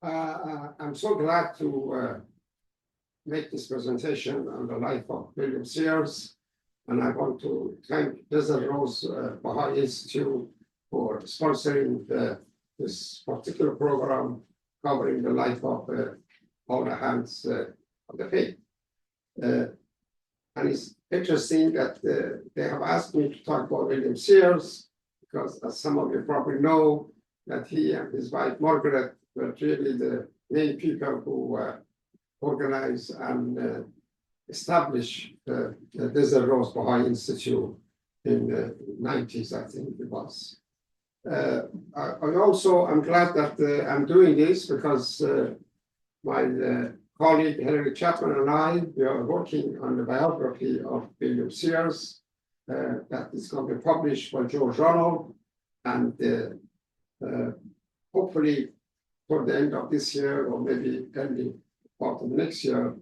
I'm so glad to make this presentation on the life of William Sears, and I want to thank Desert Rose Baha'i Institute for sponsoring this particular program covering the life of all the hands of the faith. And it's interesting that they have asked me to talk about William Sears, because as some of you probably know, that he and his wife Margaret were really the main people who organized and established the Desert Rose Baha'i Institute in the 90s, I think it was. I'm glad that I'm doing this because my colleague Hilary Chapman and I, we are working on the biography of William Sears that is going to be published by George Ronald, and hopefully for the end of this year or maybe early part of next year.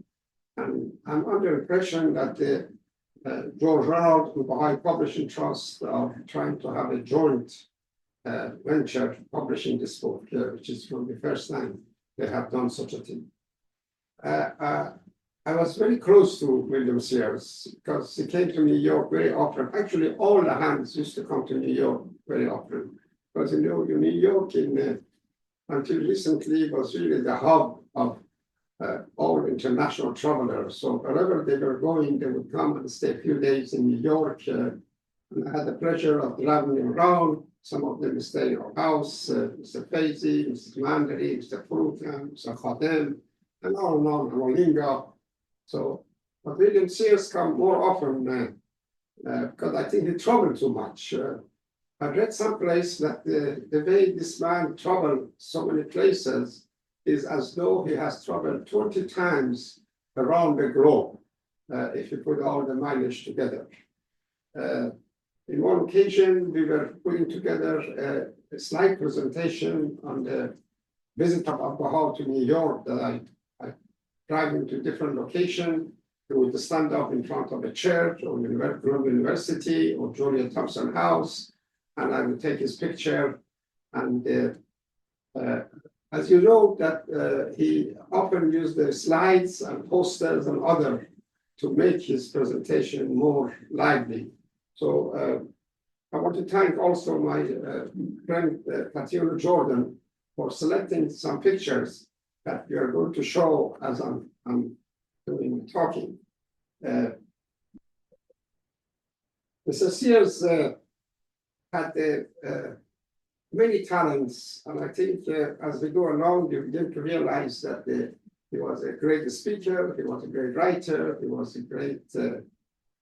And I'm under the impression that the George Ronald and Baha'i Publishing Trust are trying to have a joint venture publishing this book, which is from the first time they have done such a thing. I was very close to William Sears because he came to New York very often. Actually, all the hands used to come to New York very often because New York until recently was really the hub of all international travelers. So wherever they were going, they would come and stay a few days in New York. And I had the pleasure of driving them around. Some of them stay in our house, Mr. Faizi, Mr. Mandari, Mr. Frutan, Mr. Khadem, and on, Rolinga. So, but William Sears come more often because I think he traveled too much. I read someplace that the way this man traveled so many places is as though he has traveled 20 times around the globe, if you put all the mileage together. In one occasion, we were putting together a slide presentation on the visit of Baha to New York that I driving to different locations. He would stand up in front of a church or Columbia University or Julia Thompson House, and I would take his picture. And as you know, that he often used the slides and posters and other to make his presentation more lively. So I want to thank also my friend Tatiana Jordan for selecting some pictures that we are going to show as I'm doing talking. Mr. Sears had many talents, and I think as we go along, you begin to realize that he was a great speaker, he was a great writer, he was a great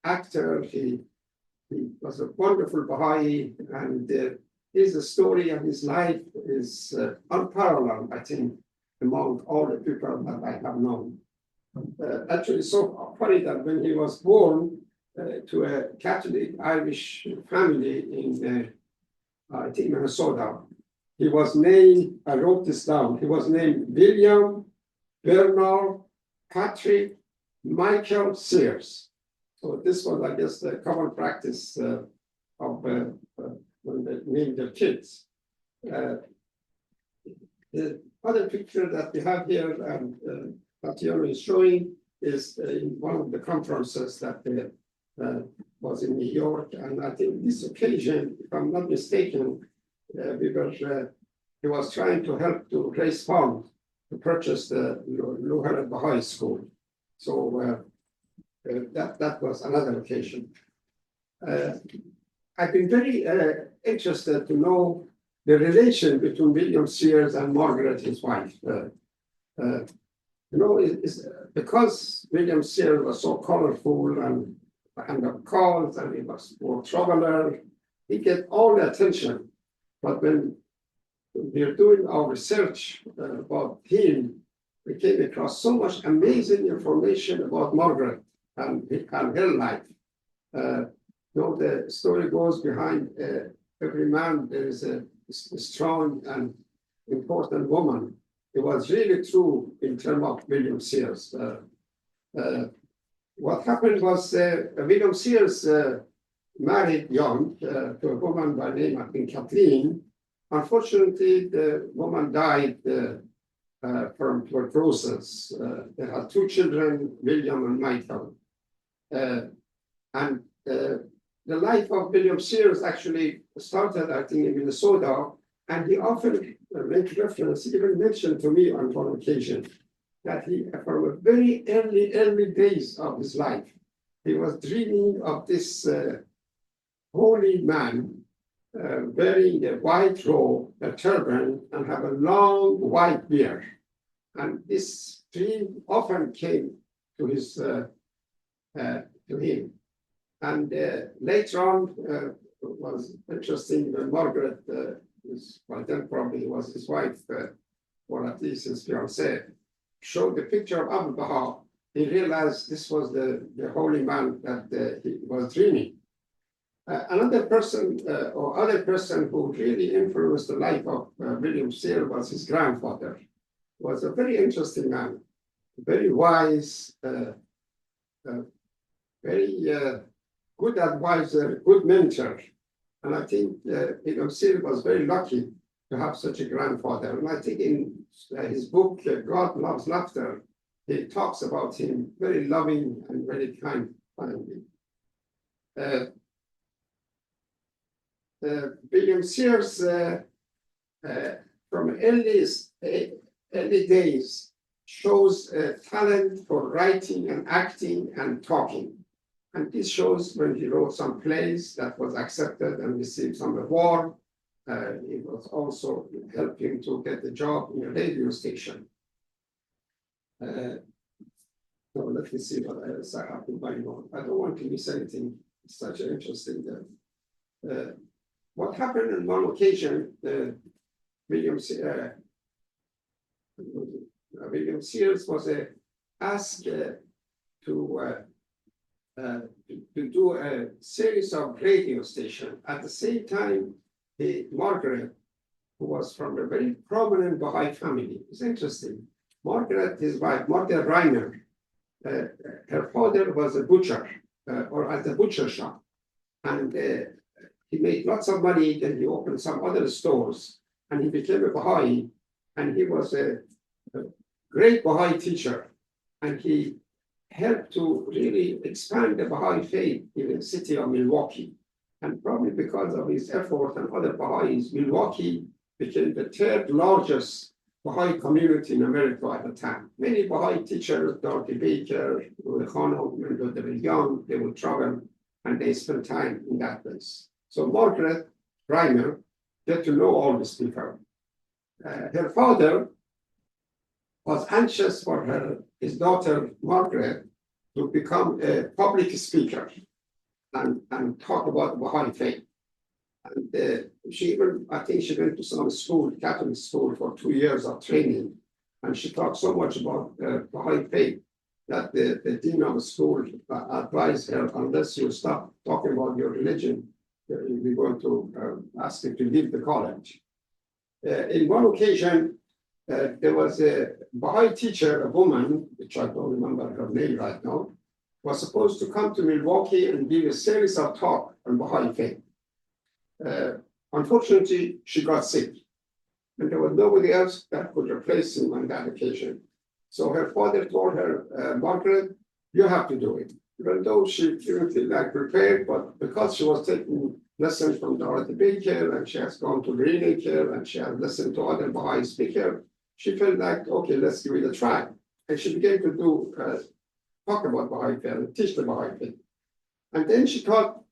actor, he was a wonderful Baha'i, and his story and his life is unparalleled, I think, among all the people that I have known. Actually, so funny that when he was born to a Catholic Irish family in, I think, Minnesota, he was named, I wrote this down, he was named William Bernard Patrick Michael Sears. So this was, I guess, the common practice of when they named their kids. The other picture that we have here, and Tatiana is showing, is in one of the conferences that was in New York. And I think this occasion, if I'm not mistaken, he was trying to help to raise funds to purchase the Luharet Baha'i School. So that was another occasion. I've been very interested to know the relation between William Sears and Margaret, his wife. It's because William Sears was so colorful and of course, and he was more traveler, he get all the attention. But when we're doing our research about him, we came across so much amazing information about Margaret and her life. The story goes behind every man, there is a strong and important woman. It was really true in terms of William Sears. What happened was William Sears married young to a woman by name, I think, Kathleen. Unfortunately, the woman died from tuberculosis. They had two children, William and Michael. And the life of William Sears actually started, I think, in Minnesota, and he often makes reference, even mentioned to me on one occasion, that he, from a very early days of his life, he was dreaming of this holy man wearing a white robe, a turban, and have a long white beard. And this dream often came to his to him. And later on, was interesting when Margaret, by then probably was his wife, or at least his fiancée, showed the picture of Abu Baha. He realized this was the holy man that he was dreaming. Another person or other person who really influenced the life of William Sears was his grandfather. He was a very interesting man, very wise, very good advisor, good mentor. And I think William Sears was very lucky to have such a grandfather. And I think in his book, God Loves Laughter, he talks about him very loving and very kind. William Sears, from early days, shows talent for writing and acting and talking. And this shows when he wrote some plays that was accepted and received some award. It was also helped him to get a job in a radio station. So let me see what else I have in my note. I don't want to miss anything. It's such an interesting. What happened on one occasion, William Sears was asked to do a series of radio stations. At the same time, Margaret, who was from a very prominent Baha'i family, it's interesting. Margaret, his wife, Margaret Reiner, her father was a butcher or at the butcher shop. And he made lots of money, then he opened some other stores and he became a Baha'i, and he was a great Baha'i teacher, and he helped to really expand the Baha'i faith in the city of Milwaukee. And probably because of his effort and other Baha'is, Milwaukee became the third largest Baha'i community in America at the time. Many Baha'i teachers, Dorothy Baker, Louis Khanum, when they were young, they would travel and they spent time in that place. So Margaret Reiner get to know all these people. Her father was anxious for his daughter Margaret to become a public speaker and talk about Baha'i faith. And she even, I think she went to some school, Catholic school, for 2 years of training. And she talked so much about Baha'i faith that the dean of the school advised her, unless you stop talking about your religion, we're going to ask you to leave the college. In one occasion, there was a Baha'i teacher, a woman, which I don't remember her name right now, was supposed to come to Milwaukee and give a series of talk on Baha'i faith. Unfortunately, she got sick, and there was nobody else that could replace him on that occasion. So her father told her, Margaret, you have to do it. Even though she didn't feel like prepared, but because she was taking lessons from Dorothy Baker, and she has gone to Greenacre, and she has listened to other Baha'i speakers, she felt like, okay, let's give it a try. And she began to do talk about Baha'i faith and teach the Baha'i faith. And then she thought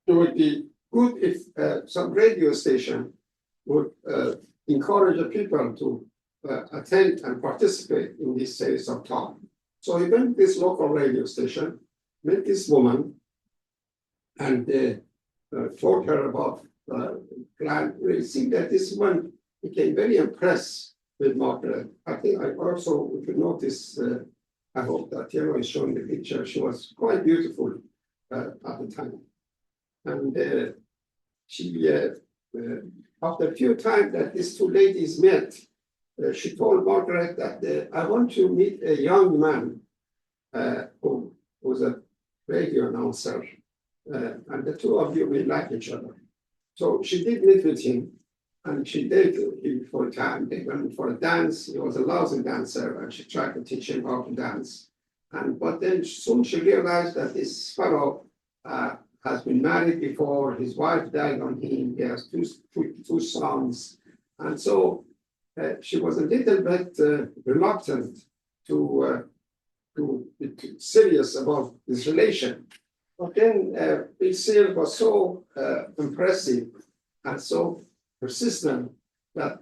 it would be good if some radio station would encourage the people to attend and participate in this series of talk. So he went to this local radio station, met this woman, and told her about the plan. It seemed that this woman became very impressed with Margaret. I think I also, if you notice, I hope that Tiero is showing the picture. She was quite beautiful at the time. And she, after a few times that these two ladies met, she told Margaret that I want to meet a young man who was a radio announcer, and the two of you may like each other. So she did meet with him, and she dated him for a time. They went for a dance. He was a lousy dancer, and she tried to teach him how to dance. But then soon she realized that this fellow has been married before. His wife died on him. He has two sons, and so she was a little bit reluctant to serious about this relation. But then Sears was so impressive and so persistent that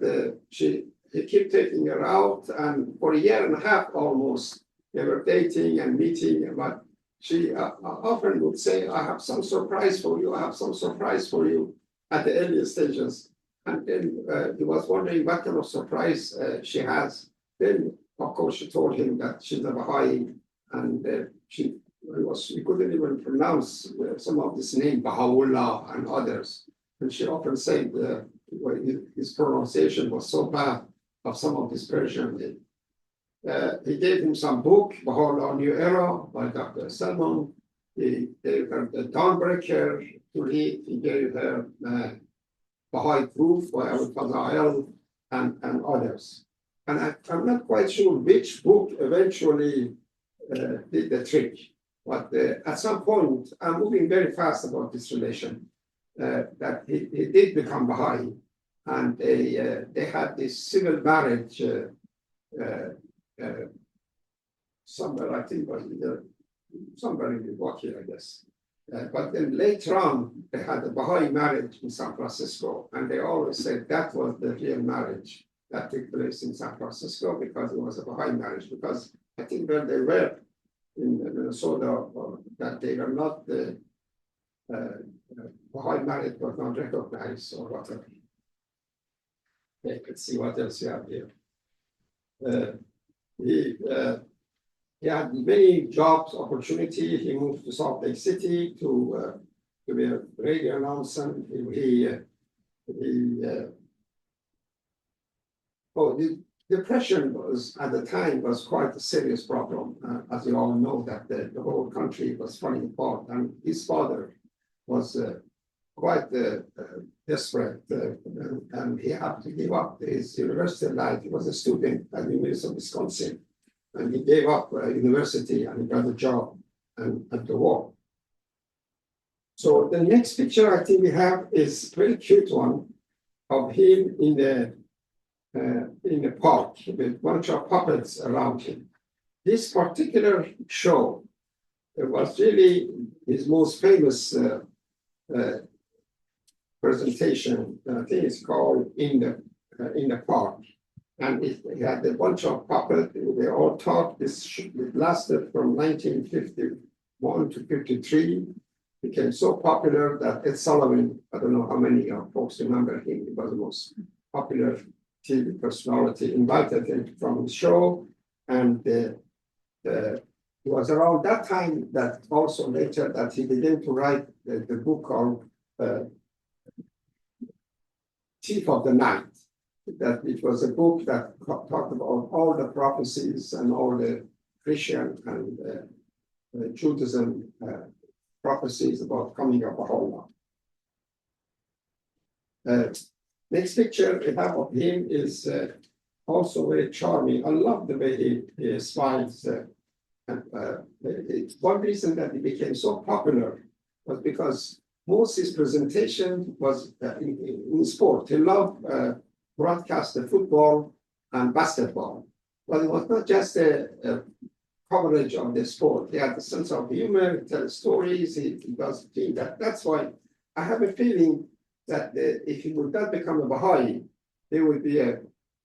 he kept taking her out, and for a year and a half almost, they were dating and meeting. But she often would say, "I have some surprise for you. I have some surprise for you," at the earlier stages. And then he was wondering what kind of surprise she has. Then, of course, she told him that she's a Baha'i, and we couldn't even pronounce some of this name, Baha'u'llah and others. And she often said his pronunciation was so bad of some of this Persian name. He gave him some book, Baha'u'llah New Era by Dr. Salman. He gave her the Dawnbreaker to read. He gave her Baha'i Proof by Abu Fadail and others. And I'm not quite sure which book eventually did the trick. But at some point, I'm moving very fast about this relation, that he did become Baha'i. And they had this civil marriage somewhere, I think, was somewhere in Milwaukee, I guess. But then later on, they had a Baha'i marriage in San Francisco, and they always said that was the real marriage that took place in San Francisco, because it was a Baha'i marriage. Because I think where they were in Minnesota, that they were not the Baha'i marriage was not recognized or whatever. Let's see what else you have here. He had many jobs opportunity. He moved to Salt Lake City to be a radio announcer. The depression was at the time was quite a serious problem, as you all know, that the whole country was falling apart, and his father was quite desperate, and he had to give up his university life. He was a student at the University of Wisconsin, and he gave up university and he got a job and the war. So the next picture I think we have is a very cute one of him in the park with a bunch of puppets around him. This particular show was really his most famous presentation. I think it's called In the Park. And it had a bunch of puppets. They all talked. It lasted from 1951 to 53. Became so popular that Ed Sullivan, I don't know how many of folks remember him, he was the most popular TV personality, invited him from the show. And it was around that time that also later that he began to write the book called Thief of the Night. That it was a book that talked about all the prophecies and all the Christian and Judaism prophecies about coming of Baha'u'llah. Next picture we have of him is also very charming. I love the way he smiles. One reason that he became so popular was because most of his presentation was in sport. He loved broadcast the football and basketball. But it was not just a coverage of the sport. He had a sense of humor, he tells stories, he does things. That's why I have a feeling that if he would not become a Baha'i, he would be a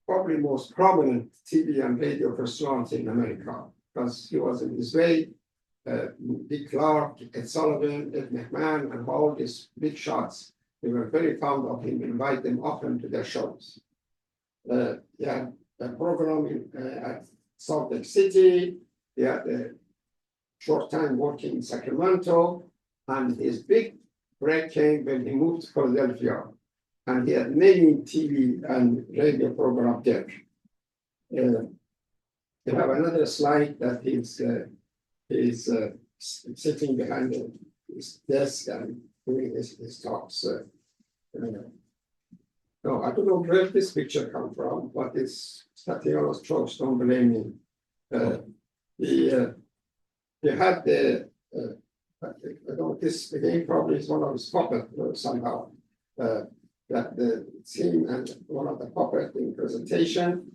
probably most prominent TV and radio personality in America, because he was in his way. Dick Clark, Ed Sullivan, Ed McMahon, and all these big shots, they were very fond of him, invite them often to their shows. He had a program at Salt Lake City. He had a short time working in Sacramento, and his big break came when he moved to Philadelphia, and he had many TV and radio programs there. You have another slide that he's sitting behind his desk and doing his talks. No, I don't know where this picture come from, but it's Statiola's church, don't blame me. He had the, I don't, this again probably is one of his puppet somehow. That the scene and one of the puppet in presentation.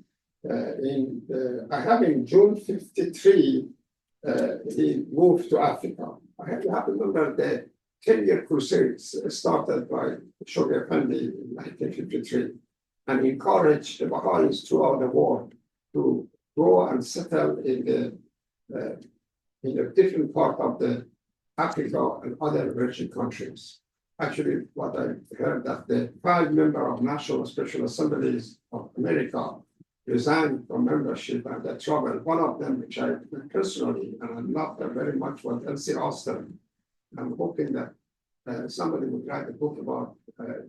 I have in June 53, he moved to Africa. I have to remember the 10-year crusades started by Shoghi Effendi in 1953 and encouraged the Baha'is throughout the world to go and settle in a different part of the Africa and other emerging countries. Actually, what I heard that the 5 members of National Special Assemblies of America resigned from membership and the trouble. One of them, which I met personally, and I loved her very much, was Elsie Austin. I'm hoping that somebody would write a book about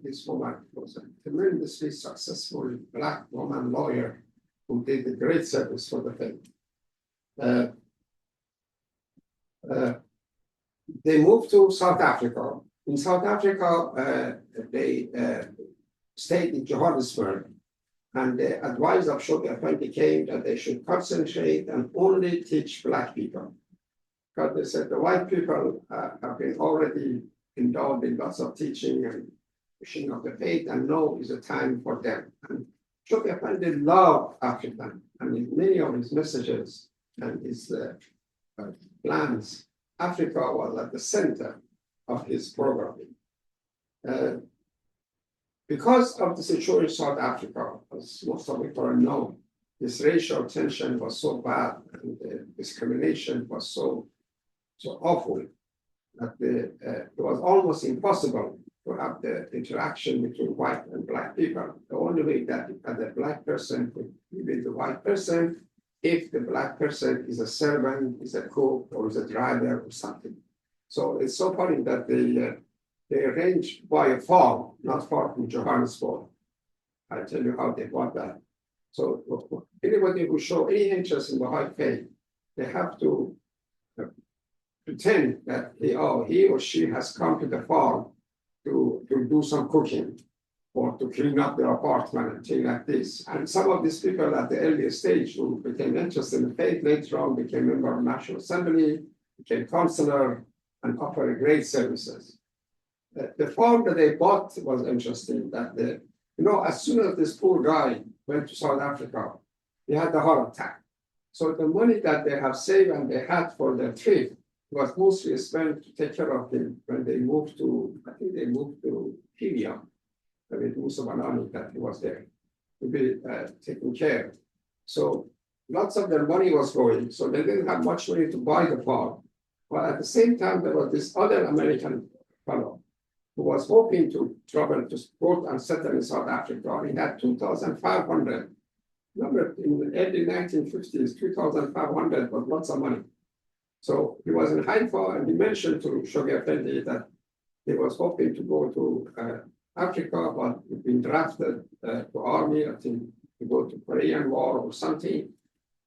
this woman. It was a tremendously successful Black woman lawyer who did a great service for the faith. They moved to South Africa. In South Africa, they stayed in Johannesburg, and the advice of Shoghi Effendi came that they should concentrate and only teach Black people. Because they said the white people have been already endowed in lots of teaching and pushing of the faith, and now is a time for them. And Shoghi Effendi loved Africa, and in many of his messages and his plans, Africa was at the center of his programming. Because of the situation in South Africa, as most of people know, this racial tension was so bad and the discrimination was so awful that it was almost impossible to have the interaction between white and Black people. The only way that the Black person could be with the white person if the Black person is a servant, is a cook, or is a driver or something. So it's so funny that they arranged by a farm, not far from Johannesburg. I'll tell you how they got that. So anybody who show any interest in the Baha'i faith, they have to pretend that he or she has come to the farm to do some cooking or to clean up their apartment and things like this. And some of these people at the earlier stage who became interested in the faith later on became member of National Assembly, became councillor, and offered great services. The farm that they bought was interesting. That as soon as this poor guy went to South Africa, he had a heart attack. So the money that they have saved and they had for their trip was mostly spent to take care of him when they moved to, I think they moved to Kenya with Musa Banani, that he was there to be taken care. So lots of their money was going. So they didn't have much money to buy the farm. But at the same time, there was this other American fellow who was hoping to travel to support and settle in South Africa. He had 2,500. Remember, in the early 1950s, 2,500 was lots of money. So he was in Haifa, and he mentioned to Shoghi Effendi that he was hoping to go to Africa, but he'd been drafted to army, I think, to go to Korean War or something.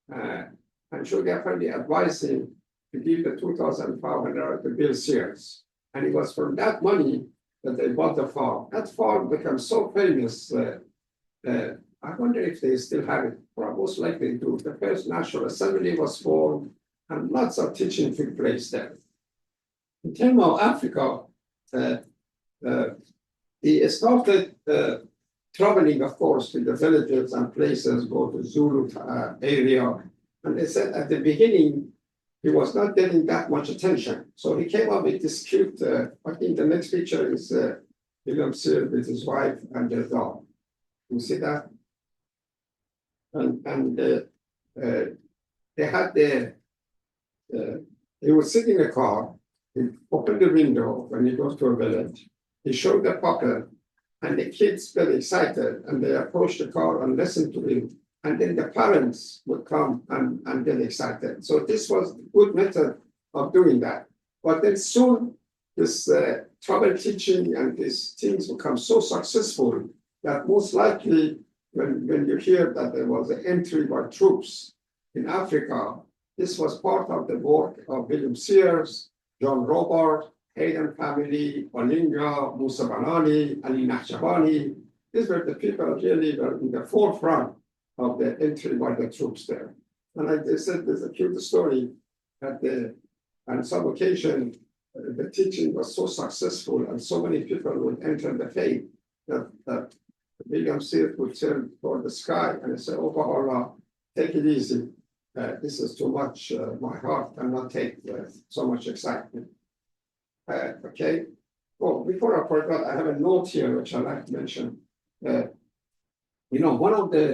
And Shoghi Effendi advised him to give the 2,500 to Bill Sears. And it was from that money that they bought the farm. That farm became so famous. I wonder if they still have it. Well, most likely do. The first National Assembly was formed, and lots of teaching took place there. In terms of Africa, he started traveling, of course, to the villages and places, go to Zulu area. And they said at the beginning, he was not getting that much attention. So he came up with this cute, I think the next picture is William Sears with his wife and their dog. You see that? And they had he would sit in a car, he opened the window when he goes to a village, he showed the puppet, and the kids very excited, and they approached the car and listened to him. And then the parents would come and get excited. So this was a good method of doing that. But then soon, this travel teaching and these things become so successful that most likely when you hear that there was an entry by troops in Africa, this was part of the work of William Sears, John Robert, Hayden family, Olinga, Musa Banani, Ali Naqshbani, these were the people really were in the forefront of the entry by the troops there. And like they said, there's a cute story that on some occasion, the teaching was so successful and so many people would enter the faith that William Sears would turn toward the sky and say, "Oh, Allah, take it easy. This is too much. My heart cannot take so much excitement." Okay. Oh, before I forgot, I have a note here which I'd like to mention. One of the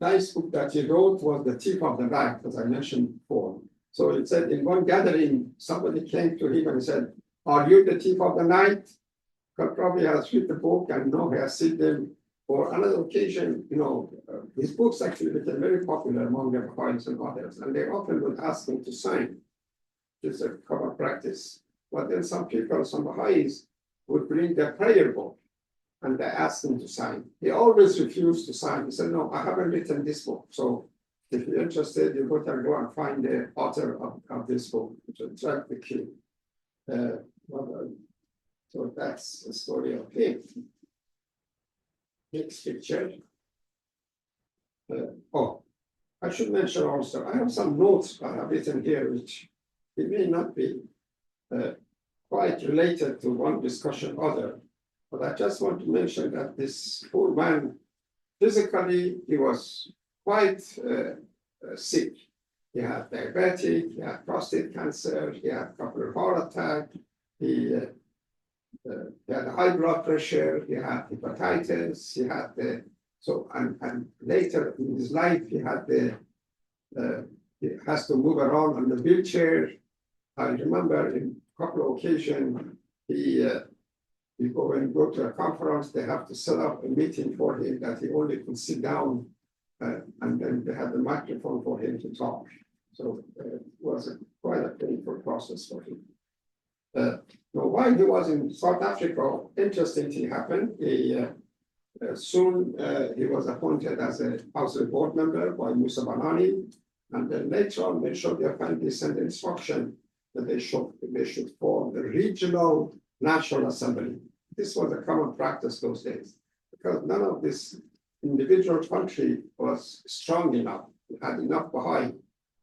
nice book that he wrote was The Thief of the Night, as I mentioned before. So it said in one gathering, somebody came to him and said, "Are you the thief of the night?" God probably has read the book and he has seen them. Or another occasion, his books actually became very popular among the Baha'is and others, and they often would ask him to sign. It's a common practice. But then some people, some Baha'is, would bring their prayer book and they asked him to sign. He always refused to sign. He said, "No, I haven't written this book. So if you're interested, you better go and find the author of this book," which will track the king. So that's the story of him. Next picture. I should mention also, I have some notes I have written here, which it may not be quite related to one discussion or other, but I just want to mention that this poor man, physically, he was quite sick. He had diabetic, he had prostate cancer, he had a couple of heart attacks, he had high blood pressure, he had hepatitis, he had and later in his life he had he has to move around on the wheelchair. I remember in a couple of occasions he go to a conference, they have to set up a meeting for him that he only could sit down, and then they had the microphone for him to talk. So it was quite a painful process for him. Now, while he was in South Africa, interesting thing happened. Soon he was appointed as a House board member by Musa Banani, and then later on they showed their family sent instruction that they should form the regional National Assembly. This was a common practice those days, because none of this individual country was strong enough, had enough Baha'i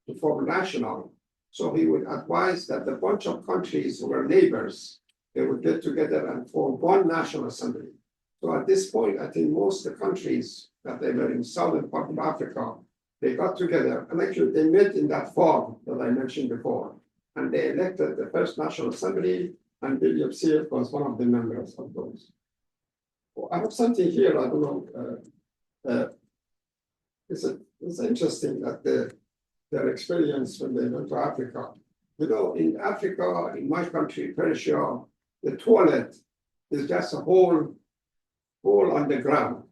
to form national. So he would advise that the bunch of countries who were neighbors, they would get together and form one National Assembly. So at this point, I think most of the countries that they were in southern part of Africa, they got together, and actually they met in that form that I mentioned before, and they elected the first National Assembly, and William Sears was one of the members of those. Well, I have something here, I don't know, it's interesting that their experience when they went to Africa. In Africa, in my country, Persia, the toilet is just a hole on the ground.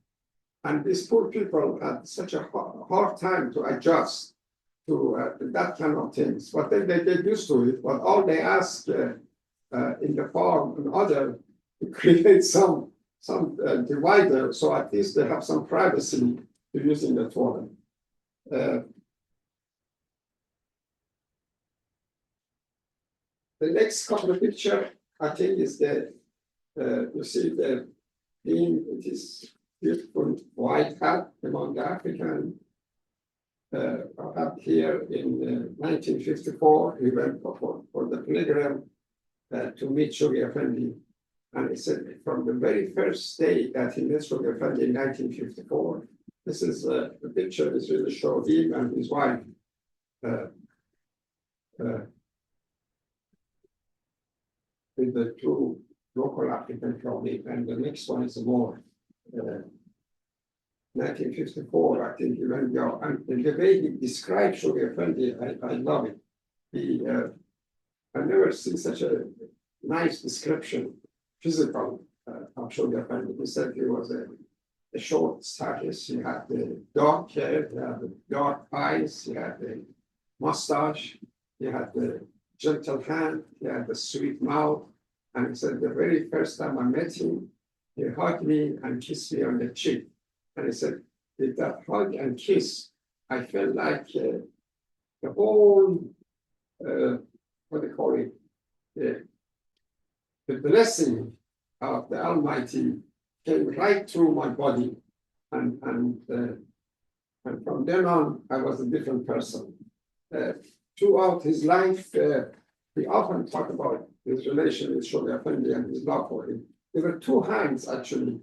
And these poor people had such a hard time to adjust to that kind of things. But then they get used to it. But all they ask in the farm and other to create some divider, so at least they have some privacy to using the toilet. The next couple of picture, I think, is you see the being, it is beautiful white hat among the African. I have here in 1954, he went for the pilgrim to meet Shoghi Effendi. And he said from the very first day that he met Shoghi Effendi in 1954, this is the picture is really show him and his wife. With the two local African colleagues, and the next one is more. 1954, I think he went there, and the way he described Shoghi Effendi, I love it. I've never seen such a nice description, physical, of Shoghi Effendi. He said he was a short status, he had the dark hair, he had the dark eyes, he had the mustache, he had the gentle hand, he had the sweet mouth. And he said, the very first time I met him, he hugged me and kissed me on the cheek. And he said, with that hug and kiss, I felt like the whole, what do you call it, the blessing of the Almighty came right through my body, and from then on, I was a different person. Throughout his life, he often talked about his relation with Shoghi Effendi and his love for him. There were two hands, actually,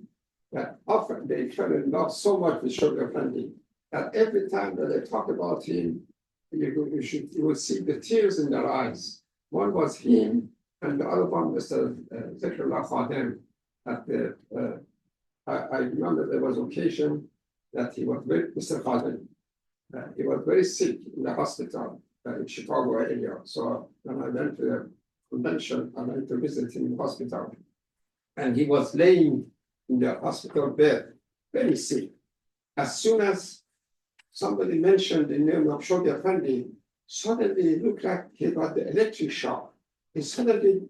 that often they fell in love so much with Shoghi Effendi that every time that they talk about him, you will see the tears in their eyes. One was him, and the other one, Mr. Zikrullah Khadem. I remember there was occasion that he was Mr. Khadem. He was very sick in the hospital in Chicago area. So when I went to the convention, I went to visit him in the hospital. And he was laying in the hospital bed, very sick. As soon as somebody mentioned the name of Shoghi Effendi, suddenly it looked like he got the electric shock. He suddenly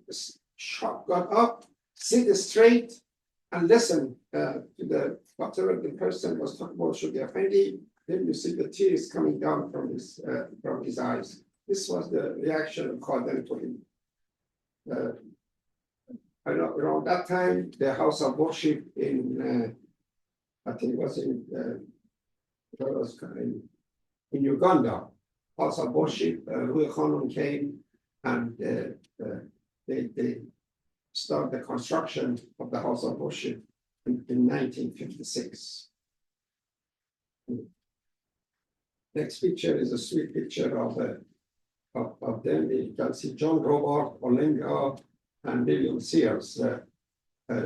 got up, sit straight, and listen to whatever the person was talking about Shoghi Effendi. Then you see the tears coming down from his eyes. This was the reaction of Khadem to him. Around that time, the house of worship in, I think it was in Uganda, house of worship, Rui Khanum came and they started the construction of the house of worship in 1956. Next picture is a sweet picture of them. You can see John Robert, Olenga, and William Sears.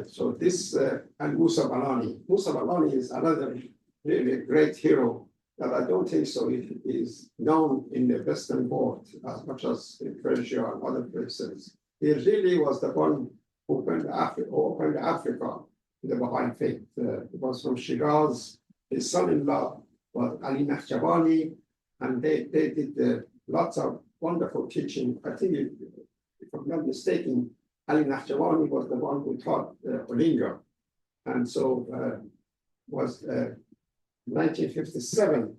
So this, and Musa Balani. Musa Balani is another really great hero that I don't think so it is known in the Western world as much as in Persia and other places. He really was the one who opened Africa to the Baha'i faith. He was from Shiraz. His son-in-law was Ali Nakhjavani, and they did lots of wonderful teaching. I think, if I'm not mistaken, Ali Nakhjavani was the one who taught Olinga. And so was 1957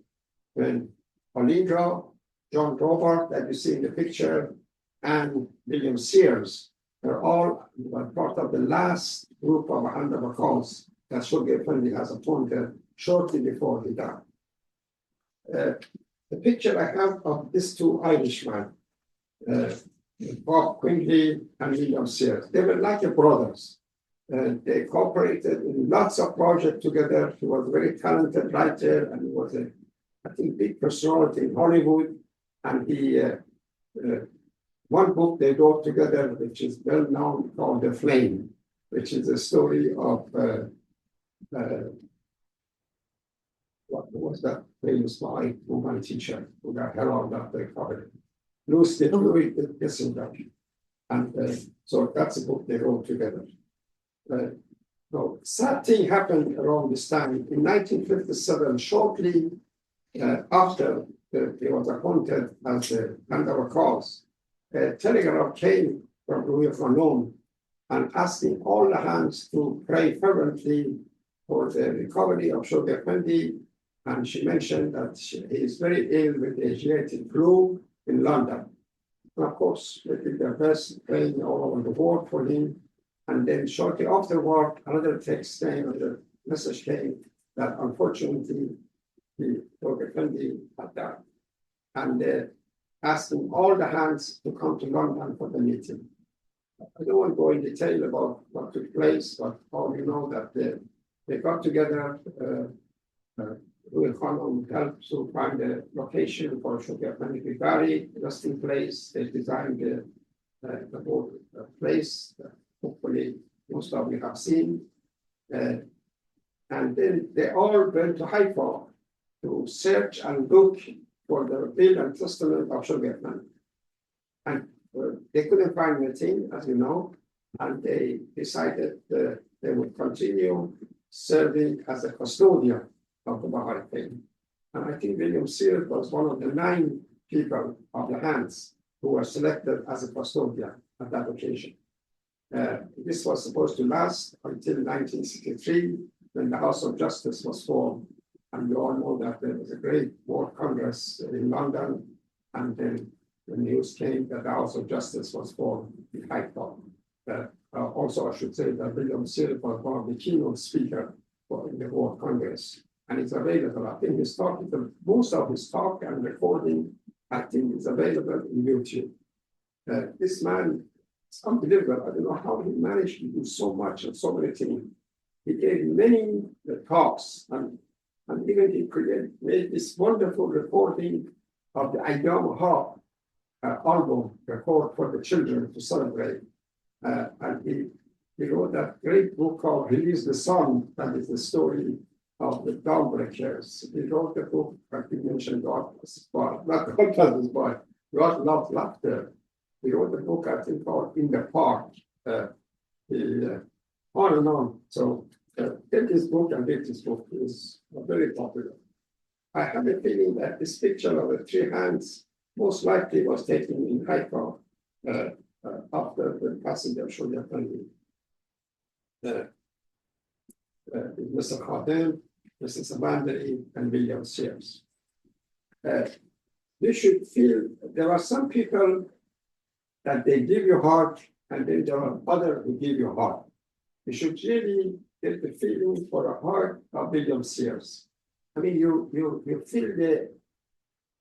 when Olinga, John Robert, that you see in the picture, and William Sears were all part of the last group of 100 Wakals that Shoghi Effendi has appointed shortly before he died. The picture I have of these two Irishmen, Bob Quinley and William Sears, they were like brothers. They cooperated in lots of projects together. He was a very talented writer, and he was I think, big personality in Hollywood. And he, one book they wrote together, which is well known, called The Flame, which is a story of what was that famous woman teacher who got held up their cover? Louis Kissinger. And so that's a book they wrote together. No, sad thing happened around this time. In 1957, shortly after he was appointed as the under cause, a telegram came from Rui Khanum and asking all the hands to pray fervently for the recovery of Shoghi Effendi. And she mentioned that he is very ill with the Asiatic flu in London. And of course, they did their best, praying all over the world for him. And then shortly afterward, another text came, another message came that unfortunately, Shoghi Effendi had died. And asking all the hands to come to London for the meeting. I don't want to go in detail about what took place, but all you know that they got together. Rui Khanum helped to find a location for Shoghi Effendi to be buried, resting place. They designed the whole place. Hopefully, most of you have seen. And then they all went to Haifa to search and look for the will and testament of Shoghi Effendi. And they couldn't find anything, as you know, and they decided they would continue serving as a custodian of the Baha'i faith. And I think William Sears was one of the 9 people of the hands who were selected as a custodian at that occasion. This was supposed to last until 1963, when the House of Justice was formed. And you all know that there was a great World Congress in London, and then the news came that the House of Justice was formed in Haifa. Also, I should say that William Sears was one of the keynote speakers in the World Congress, and it's available. I think his talk, most of his talk and recording, I think is available in YouTube. This man, it's unbelievable. I don't know how he managed to do so much and so many things. He gave many talks, and even he made this wonderful recording of the Ayyam Haq album record for the children to celebrate. And he wrote that great book called Release the Sun, that is the story of the Dawnbreakers. He wrote the book, like you mentioned, God was not God was boy, God Loved Laughter. He wrote the book, I think, called In the Park. On and on. So get this book and read this book. Is very popular. I have a feeling that this picture of the three hands most likely was taken in Haifa after the passage of Shoya Kandi. Mr. Ahdieh, Mr. Ahdieh, and William Sears. You should feel there are some people that they give you heart, and then there are others who give you heart. You should really get the feeling for the heart of William Sears. I mean, you feel the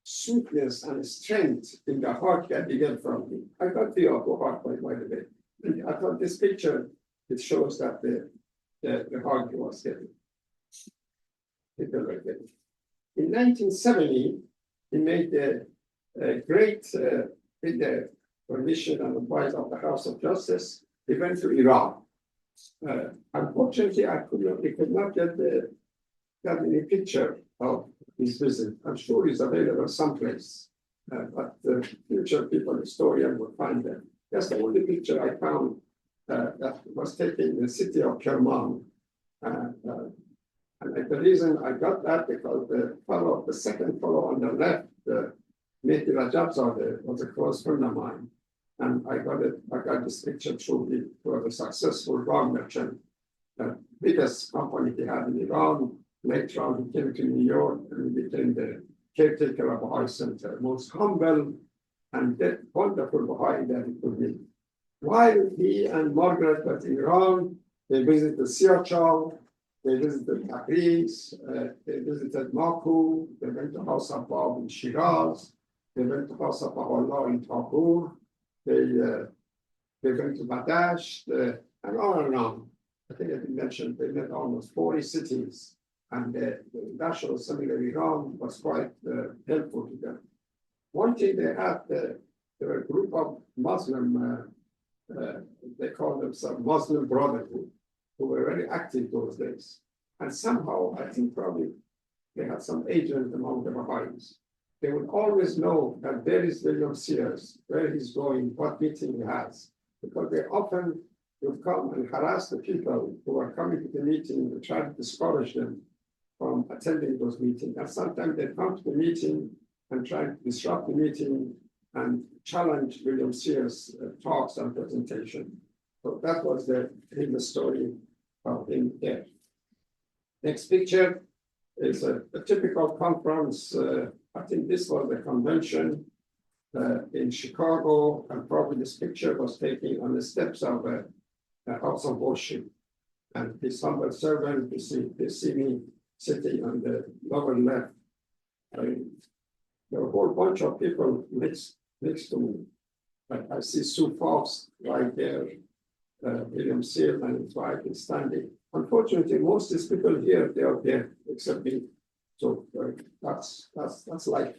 sweetness and strength in the heart that you get from him. I got the heart, by the way. And I thought this picture, it shows that the heart he was getting. People were getting. In 1970, he made a great, with the permission and advice of the House of Justice, he went to Iran. Unfortunately, we could not get any picture of his visit. I'm sure it's available someplace, but the future people, historian, will find them. That's the only picture I found that was taken in the city of Kerman. And the reason I got that because the second fellow on the left, Mehdi Rajabzadeh, was a close friend of mine. And I got this picture through a successful drug merchant, the biggest company he had in Iran. Later on, he came to New York and became the caretaker of Baha'i Center, most humble and that wonderful Baha'i that he could be. While he and Margaret were in Iran, they visited Sears, they visited Tabriz, they visited Maku, they went to House of Bab in Shiraz, they went to House of Baha'u'llah in Tabur, they went to Badasht, and on and on. I think I mentioned they met almost 40 cities, and the National Assembly of Iran was quite helpful to them. One thing they had, there were a group of Muslim, they called themselves Muslim Brotherhood, who were very active those days. And somehow, I think probably they had some agent among the Baha'is. They would always know that there is William Sears, where he's going, what meeting he has, because they often would come and harass the people who are coming to the meeting and try to discourage them from attending those meetings. And sometimes they come to the meeting and try to disrupt the meeting and challenge William Sears' talks and presentation. So that was the story of him there. Next picture is a typical conference. I think this was a convention in Chicago, and probably this picture was taken on the steps of a house of worship. And his humble servant, they see me sitting on the lower left. There were a whole bunch of people next to me. But I see Sue Fox right there, William Sears and his wife is standing. Unfortunately, most of these people here, they are there, except me. So that's life.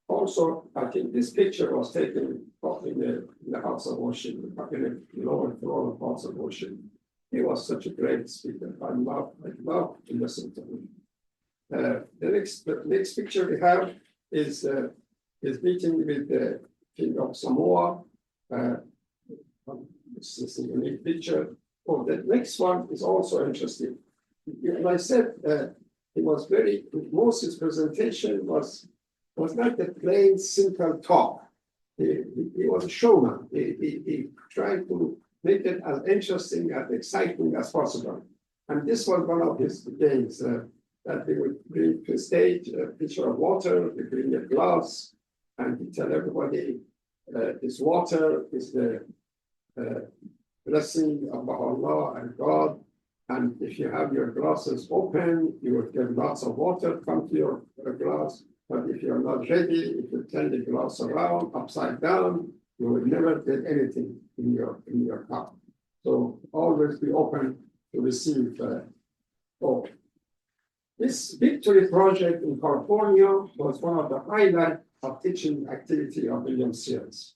Also, I think this picture was taken in the house of worship, in the lower floor of house of worship. He was such a great speaker. I love to listen to him. The next picture we have is his meeting with the King of Samoa. This is a unique picture. Oh, the next one is also interesting. As I said, he was most of his presentation was not a plain, simple talk. He was a showman. He tried to make it as interesting and exciting as possible. And this was one of his games, that he would bring to the stage a pitcher of water, he bring a glass, and he tell everybody this water is the blessing of Allah and God. And if you have your glasses open, you will get lots of water come to your glass. But if you're not ready, if you turn the glass around, upside down, you will never get anything in your cup. So always be open to receive hope. This victory project in California was one of the highlights of teaching activity of William Sears.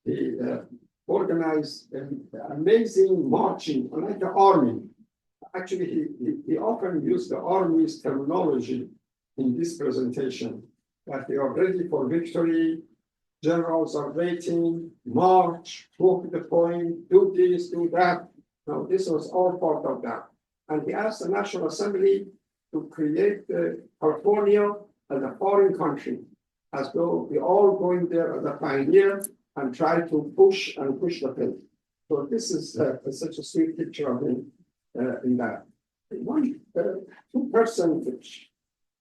He organized an amazing marching, like the army. Actually, he often used the army's terminology in this presentation, that they are ready for victory, generals are waiting, march, go to the point, do this, do that. Now, this was all part of that. And he asked the National Assembly to create California as a foreign country, as though we all going there as a pioneer and try to push the pace. So this is such a sweet picture of him in that. One, two persons which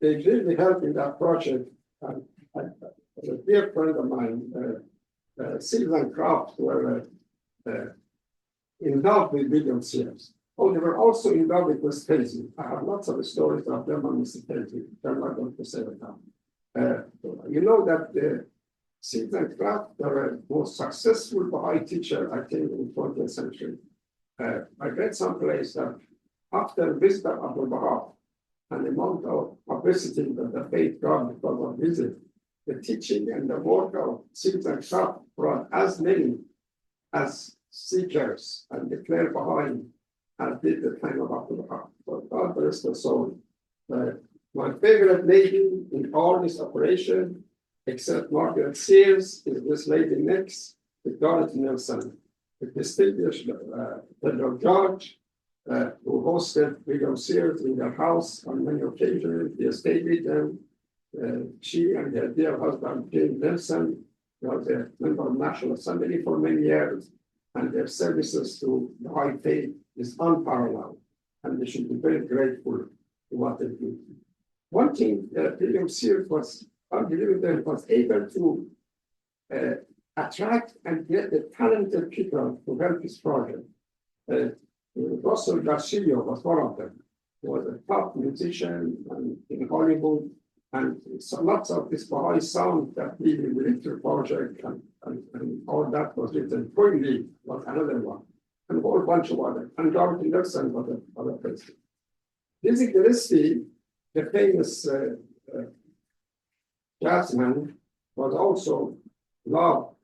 they really helped in that project. A dear friend of mine, Sears and Kraft, were in love with William Sears. Oh, they were also in love with Mr. Casey. I have lots of stories of them on Mr. Casey. I'm not going to say it now. You know that Sears and Kraft are the most successful Baha'i teacher, I think, in the 20th century. I read someplace that after visit of Abdul Baha and the amount of publicity that the faith got because of visit, the teaching and the work of Sears and Kraft brought as many as seekers and declared Baha'i as did the time of Abdul Baha. So God bless the soul. My favorite lady in all this operation, except Margaret Sears, is this lady next, with Dorothy Nelson, the distinguished Federal Judge who hosted William Sears in their house on many occasions. He stayed with them. She and her dear husband, James Nelson, was a member of the National Assembly for many years, and their services to the Baha'i faith is unparalleled, and they should be very grateful to what they do. One thing William Sears was unbelievable, was able to attract and get the talented people to help his project. Russell Garcia was one of them. He was a top musician in Hollywood, and so lots of this Baha'i sound that he did with the project and all that was written. Queen was another one, and a whole bunch of others. And Dorothy Nelson was another person. Dizzy Gillespie, the famous jazzman, was also loved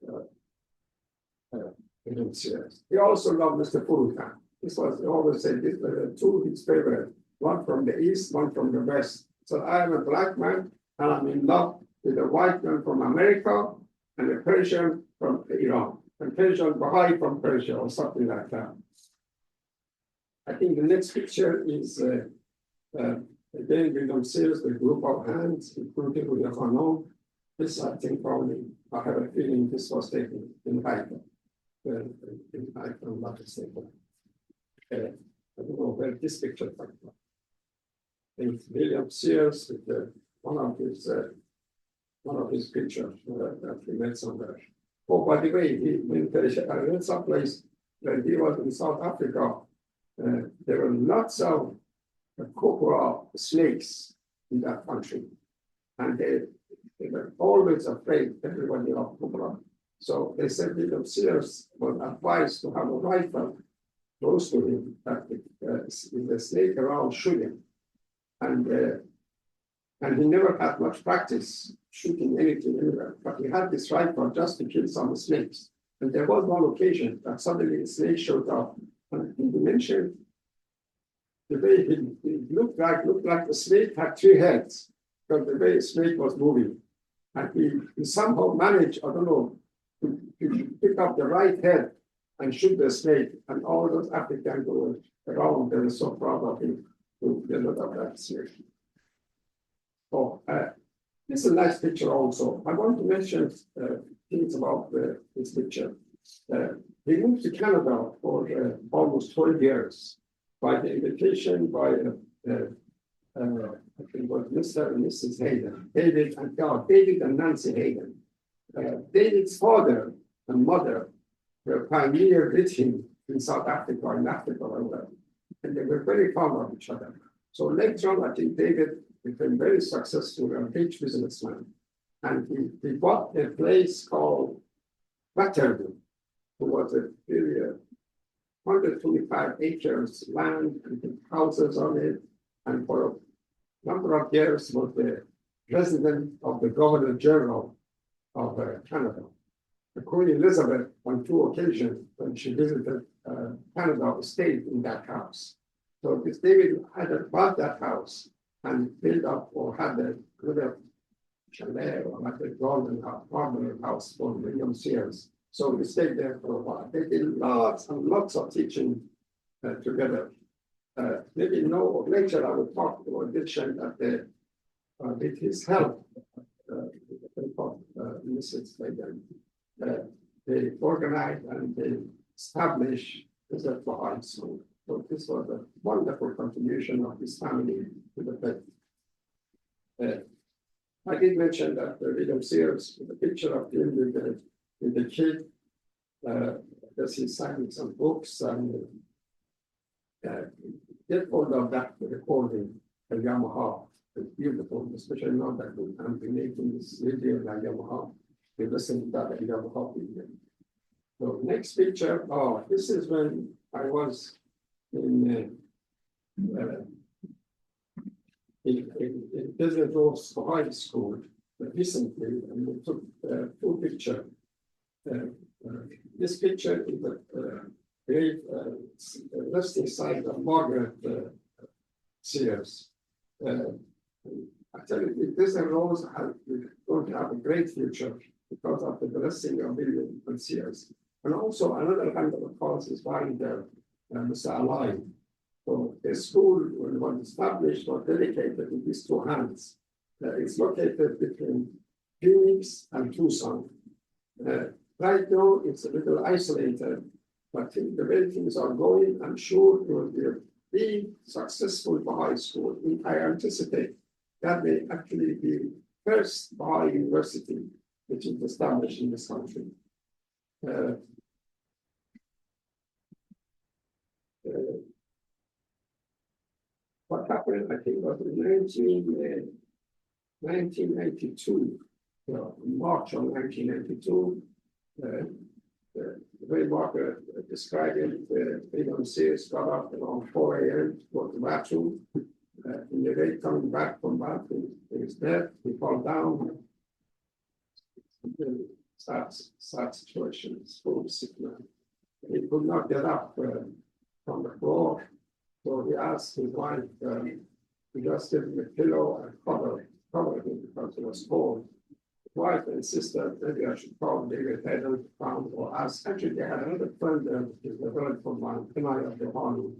William Sears. He also loved Mr. Furukan. This was, he always said, these were two of his favorite, one from the East, one from the West. So I am a black man, and I'm in love with a white man from America and a Persian from Iran, and Persian Baha'i from Persia, or something like that. I think the next picture is, again, William Sears, the group of hands, including with the Hanon. This, I think, probably, I have a feeling this was taken in Haifa. In Haifa, I'm not mistaken. I don't know where this picture comes from. It's William Sears with one of his pictures that he made somewhere. Oh, by the way, I read someplace when he was in South Africa, there were lots of cobra snakes in that country, and they were always afraid, everybody, of cobra. So they said William Sears was advised to have a rifle close to him, that if the snake around, shoot him. And he never had much practice shooting anything anywhere, but he had this rifle just to kill some snakes. And there was one occasion that suddenly a snake showed up, and he mentioned the way he looked like the snake had three heads, because the way the snake was moving. And he somehow managed, I don't know, to pick up the right head and shoot the snake. And all those Africans who were around, they were so proud of him to get rid of that snake. Oh, this is a nice picture also. I want to mention things about this picture. He moved to Canada for almost 12 years by the invitation by I think it was Mr. and Mrs. Hayden, David and Nancy Hayden. David's father and mother were pioneered with him in South Africa or in Africa or whatever. And they were very fond of each other. So later on, I think David became very successful and rich businessman. And he bought a place called Waterloo, who was a really 125 acres land and houses on it. And for a number of years was the president of the Governor General of Canada. The Queen Elizabeth, on 2 occasions, when she visited Canada, stayed in that house. So this David had bought that house and built up or had a little chalet or like a golden house for William Sears. So we stayed there for a while. They did lots and lots of teaching together. Maybe no later I will talk about addiction that with his help, they organized and they established the Baha'i School. So this was a wonderful contribution of his family to the faith. I did mention that William Sears, the picture of him with the kid, because he's signing some books and get hold of that recording, the Yamaha. It's beautiful, especially now that I'm making this video by Yamaha. We listen to that Yamaha video. So next picture, this is when I was in President Rose's high school recently, and we took 2 pictures. This picture is a great resting site of Margaret Sears. I tell you, President Rose is going to have a great future because of the blessing of William and Sears. And also another kind of cause is why Mr. Ahdieh. So the school, when it was established, was dedicated to these 2 hands. It's located between Phoenix and Tucson. Right now, it's a little isolated, but the way things are going, I'm sure it will be a big, successful Baha'i school. I anticipate that may actually be first Baha'i university which is established in this country. What happened, I think, was in 1992, in March of 1992, the way Margaret described it, William Sears got up around 4 a.m. to go to the bathroom. In the day coming back from bathroom, he was dead, he fell down. Sad situation, full of sickness. He could not get up from the floor, so he asked his wife to just give him a pillow and cover him because it was cold. His wife insisted maybe I should call David Hayden or ask. Actually, they had another friend who's a friend from Kenai of the Army.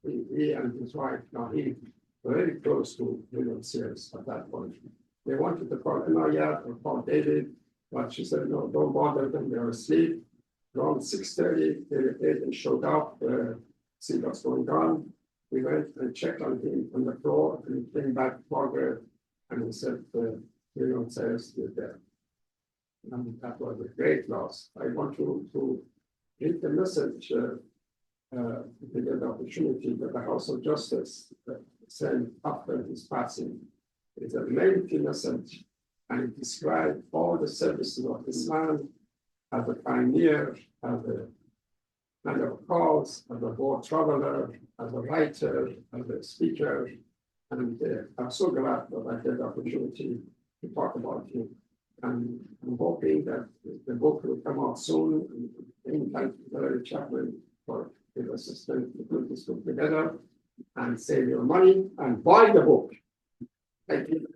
He and his wife, he were very close to William Sears at that point. They wanted to call Inaya or call David, but she said, no, don't bother them, they're asleep. Around 6:30, David showed up, see what's going on. We went and checked on him on the floor, and he came back to Margaret, and he said, William Sears is dead. And that was a great loss. I want to read the message, to get the opportunity that the House of Justice sent after his passing. It's a lengthy message, and it describes all the services of Islam as a pioneer, as a kind of cause, as a war traveler, as a writer, as a speaker. And I'm so glad that I get the opportunity to talk about him. And I'm hoping that the book will come out soon. And thank Valerie Chapman for his assistance to put this book together and save your money and buy the book. Thank you.